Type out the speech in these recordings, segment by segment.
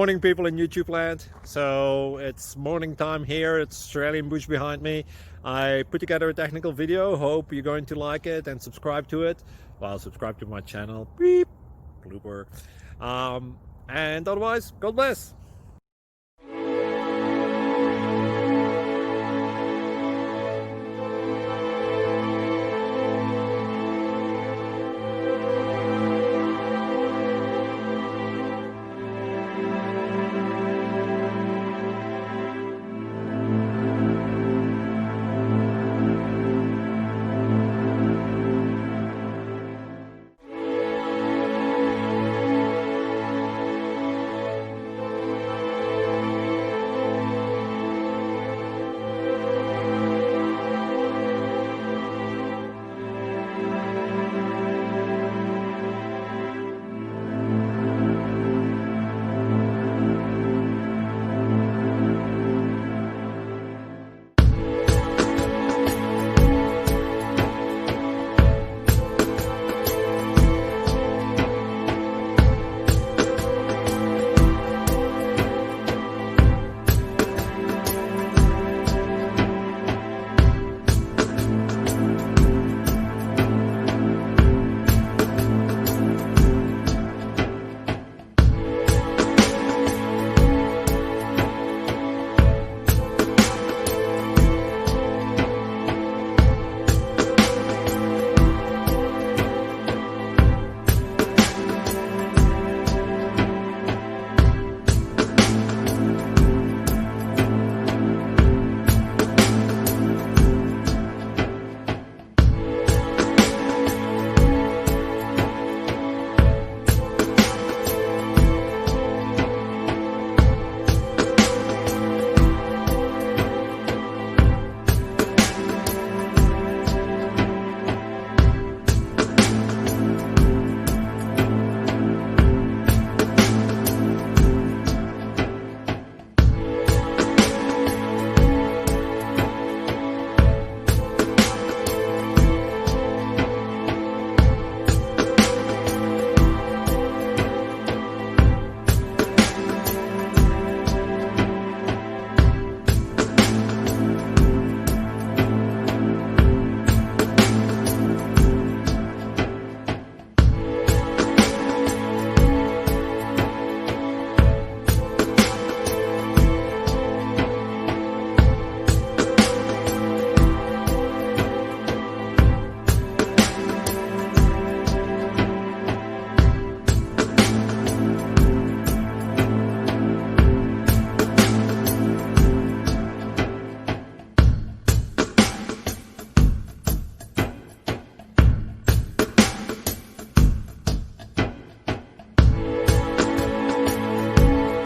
Morning, people in YouTube land. So it's morning time here. It's Australian bush behind me. I put together a technical video. Hope you're going to like it and subscribe to it. Well, subscribe to my channel. Beep. Blooper. And otherwise, God bless.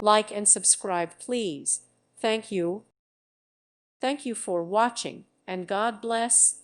Like and subscribe, please. Thank you. Thank you for watching, and God bless.